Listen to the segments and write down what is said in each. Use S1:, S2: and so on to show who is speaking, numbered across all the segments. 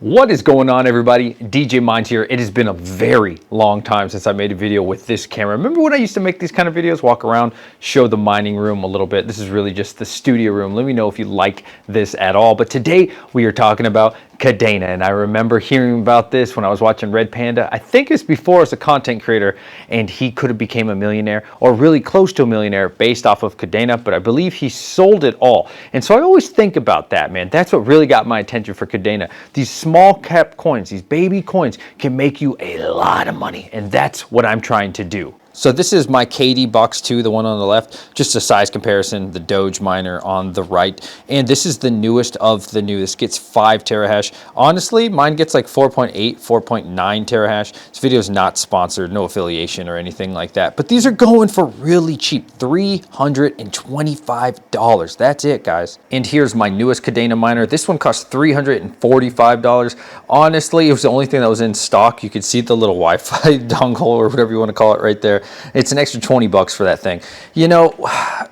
S1: What is going on, everybody? DJ Mines here. It has been a very long time since I made a video with this camera. Remember when I used to make these kind of videos, walk around, show the mining room a little bit? This is really just the studio room. Let me know if you like this at all. But today we are talking about KADENA, and I remember hearing about this when I was watching Red Panda. I think it's before as a content creator, and he could have became a millionaire or really close to a millionaire based off of KADENA, but I believe he sold it all. And so I always think about that, man. That's what really got my attention for KADENA. These small cap coins, these baby coins, can make you a lot of money, and that's what I'm trying to do. So this is my KD box 2, the one on the left, just a size comparison, the Doge Miner on the right. And this is the newest of the new. This gets 5 terahash. Honestly, mine gets like 4.8, 4.9 terahash. This video is not sponsored, no affiliation or anything like that. But these are going for really cheap, $325. That's it, guys. And here's my newest KADENA miner. This one costs $345. Honestly, it was the only thing that was in stock. You could see the little Wi-Fi dongle or whatever you want to call it right there. It's an extra 20 bucks for that thing. You know,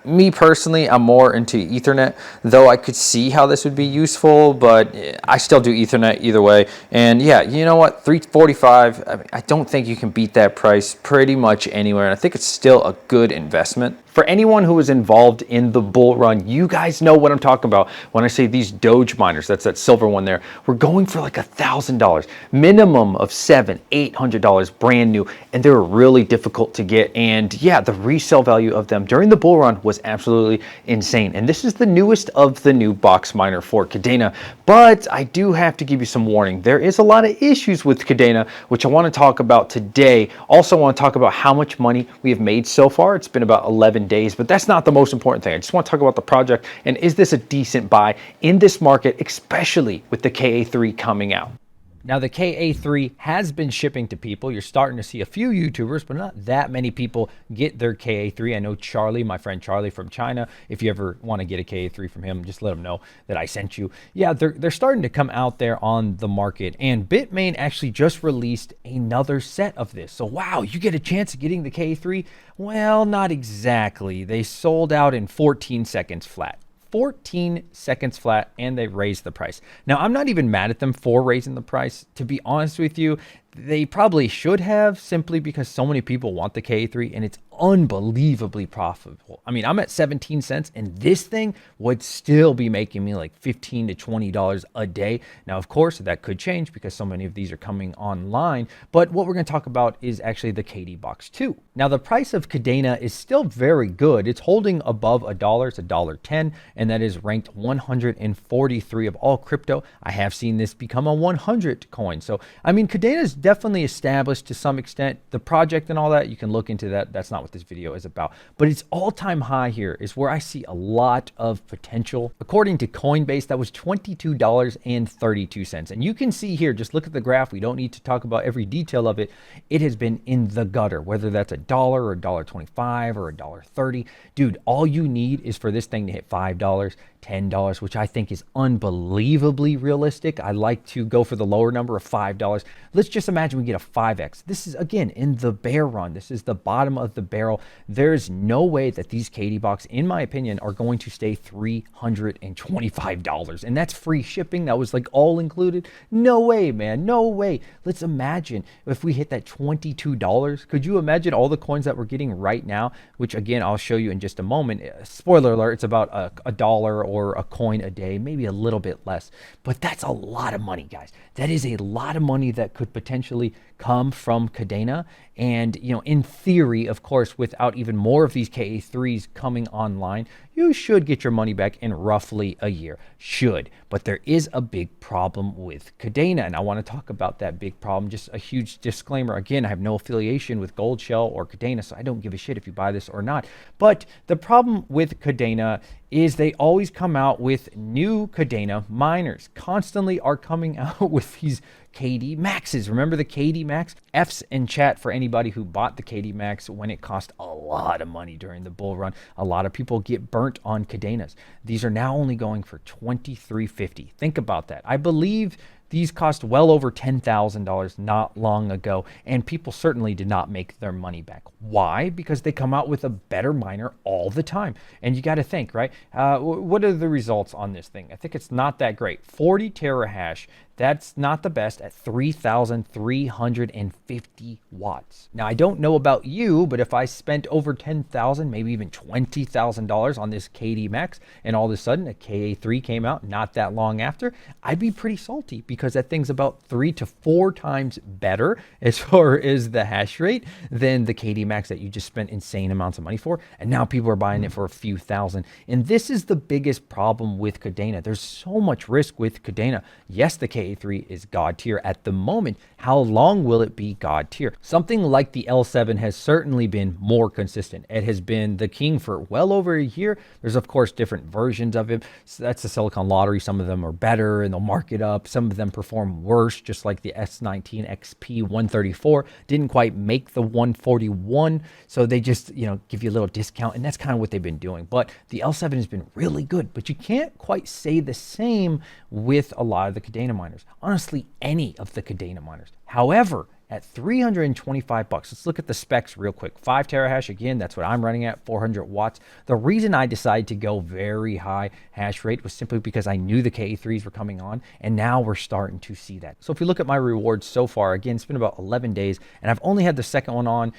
S1: me personally, I'm more into Ethernet, though I could see how this would be useful, but I still do Ethernet either way. And yeah, you know what, $345, I mean, I don't think you can beat that price pretty much anywhere, and I think it's still a good investment. For anyone who was involved in the bull run, you guys know what I'm talking about when I say these Doge miners. That's that silver one there. We're going for like $1,000, minimum of $700, $800 brand new, and they were really difficult to get. And yeah, the resale value of them during the bull run was absolutely insane. And this is the newest of the new box miner for KADENA. But I do have to give you some warning. There is a lot of issues with KADENA, which I want to talk about today. Also, I want to talk about how much money we have made so far. It's been about 11 days, but that's not the most important thing. I just want to talk about the project and is this a decent buy in this market, especially with the KA3 coming out. Now, the KA3 has been shipping to people. You're starting to see a few YouTubers, but not that many people get their KA3. I know Charlie, my friend Charlie from China, if you ever want to get a KA3 from him, just let him know that I sent you. Yeah, they're starting to come out there on the market, and Bitmain actually just released another set of this. So wow, you get a chance of getting the KA3? Well, not exactly. They sold out in 14 seconds flat. 14 seconds flat, and they raised the price. Now, I'm not even mad at them for raising the price. To be honest with you, they probably should have, simply because so many people want the KA3 and it's unbelievably profitable. I mean, I'm at 17 cents and this thing would still be making me like $15 to $20 a day. Now, of course, that could change because so many of these are coming online, but what we're going to talk about is actually the KD Box 2. Now, the price of KADENA is still very good. It's holding above $1. It's $1.10, and that is ranked 143 of all crypto. I have seen this become a 100 coin. So, I mean, KADENA is definitely established to some extent. The project and all that, you can look into that. That's not what this video is about. But its all-time high here is where I see a lot of potential. According to Coinbase, that was $22.32. And you can see here, just look at the graph. We don't need to talk about every detail of it. It has been in the gutter, whether that's $1 or $1.25 or $1.30. Dude, all you need is for this thing to hit $5, $10, which I think is unbelievably realistic. I like to go for the lower number of $5. Let's just imagine we get a 5x. This is, again, in the bear run. This is the bottom of the barrel. There's no way that these KD Box, in my opinion, are going to stay $325. And that's free shipping. That was like all included. No way, man. No way. Let's imagine if we hit that $22. Could you imagine all the coins that we're getting right now, which again, I'll show you in just a moment. Spoiler alert, it's about a dollar or a coin a day, maybe a little bit less, but that's a lot of money, guys. That is a lot of money that could potentially come from KADENA. And, you know, in theory, of course, without even more of these KA3s coming online, you should get your money back in roughly a year. Should. But there is a big problem with KADENA, and I want to talk about that big problem. Just a huge disclaimer. Again, I have no affiliation with Gold Shell or KADENA, so I don't give a shit if you buy this or not. But the problem with KADENA is they always come out with new KADENA miners. Constantly are coming out with these KD Maxes. Remember the KD Max? F's in chat for anybody who bought the KD Max when it cost a lot of money during the bull run. A lot of people get burnt on KADENAs. These are now only going for $23.50. Think about that. I believe these cost well over $10,000 not long ago, and people certainly did not make their money back. Why? Because they come out with a better miner all the time. And you got to think, right? What are the results on this thing? I think it's not that great. 40 terahash.
S2: That's not the best at 3,350 watts. Now, I don't know about you, but if I spent over $10,000, maybe even $20,000 on this KD Max, and all of a sudden a KA3 came out not that long after, I'd be pretty salty, because that thing's about 3 to 4 times better as far as the hash rate than the KD Max that you just spent insane amounts of money for. And now people are buying it for a few thousand. And this is the biggest problem with Kadena. There's so much risk with Kadena. Yes, the KA3 is God tier at the moment. How long will it be God tier? Something like the L7 has certainly been more consistent. It has been the king for well over a year. There's of course different versions of it. So that's the Silicon Lottery. Some of them are better and they'll mark it up. Some of them perform worse, just like the S19 XP 134 didn't quite make the 141. So they just, give you a little discount, and that's kind of what they've been doing. But the L7 has been really good, but you can't quite say the same with a lot of the Kadena miners. Honestly, any of the Kadena miners. However, at 325 bucks, let's look at the specs real quick. 5 terahash, again, that's what I'm running at, 400 watts. The reason I decided to go very high hash rate was simply because I knew the KA3s were coming on, and now we're starting to see that. So if you look at my rewards so far, again, it's been about 11 days, and I've only had the second one on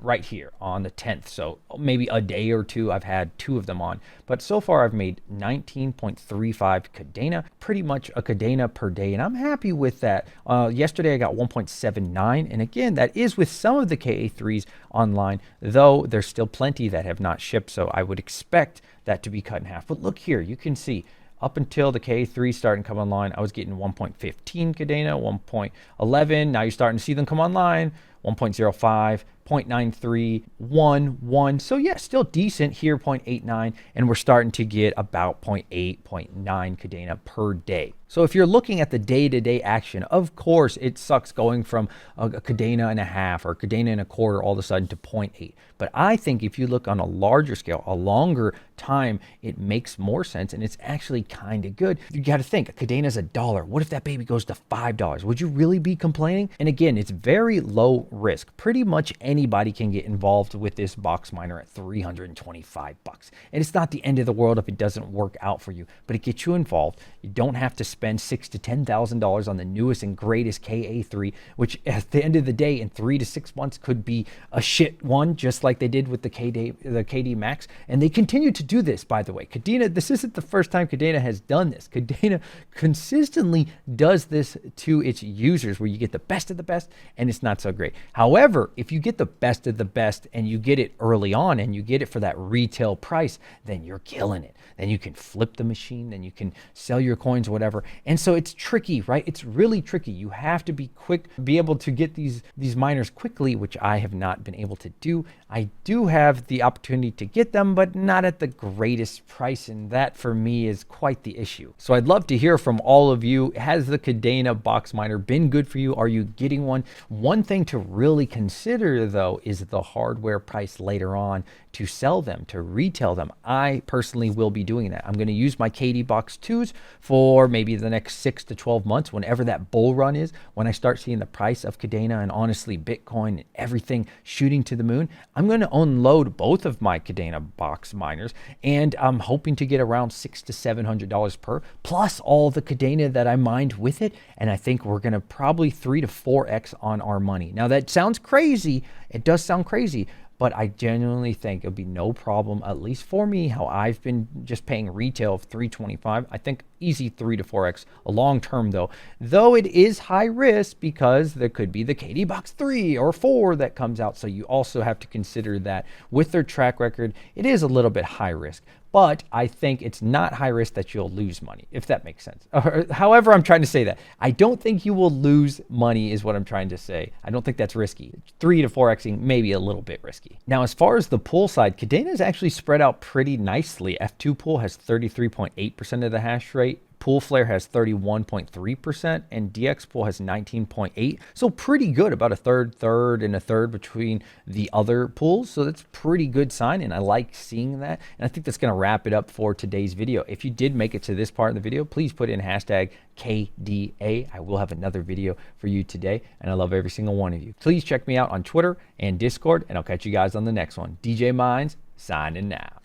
S2: right here on the 10th. So maybe a day or two, I've had 2 of them on. But so far, I've made 19.35 Kadena, pretty much a Kadena per day, and I'm happy with that. Yesterday, I got 1.79. And again, that is with some of the KA3s online, though there's still plenty that have not shipped. So I would expect that to be cut in half. But look here, you can see up until the KA3 starting to come online, I was getting 1.15 Kadena, 1.11. Now you're starting to see them come online, 1.05. 0.93, 1. So yeah, still decent here, 0.89, and we're starting to get about 0.8, 0.9 Kadena per day. So if you're looking at the day-to-day action, of course, it sucks going from a Kadena and a half or Kadena and a quarter all of a sudden to 0.8. But I think if you look on a larger scale, a longer time, it makes more sense, and it's actually kind of good. You got to think, a Kadena is $1. What if that baby goes to $5? Would you really be complaining? And again, it's very low risk. Pretty much anybody can get involved with this box miner at 325 bucks. And it's not the end of the world if it doesn't work out for you, but it gets you involved. You don't have to spend $6,000 to $10,000 on the newest and greatest KA3, which at the end of the day, in 3 to 6 months, could be a shit one, just like they did with the KD Max. And they continue to do this, by the way. Kadena, this isn't the first time Kadena has done this. Kadena consistently does this to its users, where you get the best of the best and it's not so great. However, if you get the best of the best and you get it early on and you get it for that retail price, then you're killing it. Then you can flip the machine, then you can sell your coins, whatever. And so it's tricky, right? It's really tricky. You have to be quick, be able to get these miners quickly, which I have not been able to do. I do have the opportunity to get them, but not at the greatest price, and that for me is quite the issue. So I'd love to hear from all of you. Has the Kadena box miner been good for you? Are you getting one? One thing to really consider, though, is the hardware price later on to sell them, to retail them. I personally will be doing that. I'm going to use my KD Box 2s for maybe the next 6 to 12 months, whenever that bull run is, when I start seeing the price of Kadena and honestly Bitcoin and everything shooting to the moon. I'm going to unload both of my Kadena box miners, and I'm hoping to get around $600 to $700 per, plus all the Kadena that I mined with it. And I think we're going to probably 3 to 4x on our money. Now that sounds crazy. It does sound crazy, but I genuinely think it'll be no problem, at least for me, how I've been just paying retail of $325. I think easy 3 to 4x a long term, though it is high risk, because there could be the KD Box 3 or 4 that comes out. So you also have to consider that with their track record, it is a little bit high risk. But I think it's not high risk that you'll lose money, if that makes sense. Or, however, I'm trying to say that. I don't think you will lose money is what I'm trying to say. I don't think that's risky. 3 to 4xing, maybe a little bit risky. Now, as far as the pool side, Kadena is actually spread out pretty nicely. F2 pool has 33.8% of the hash rate. Pool Flare has 31.3%, and DX Pool has 19.8%. So pretty good, about a third, and a third between the other pools. So that's a pretty good sign, and I like seeing that. And I think that's going to wrap it up for today's video. If you did make it to this part of the video, please put in hashtag KDA. I will have another video for you today, and I love every single one of you. Please check me out on Twitter and Discord, and I'll catch you guys on the next one. DJ Mines, signing out.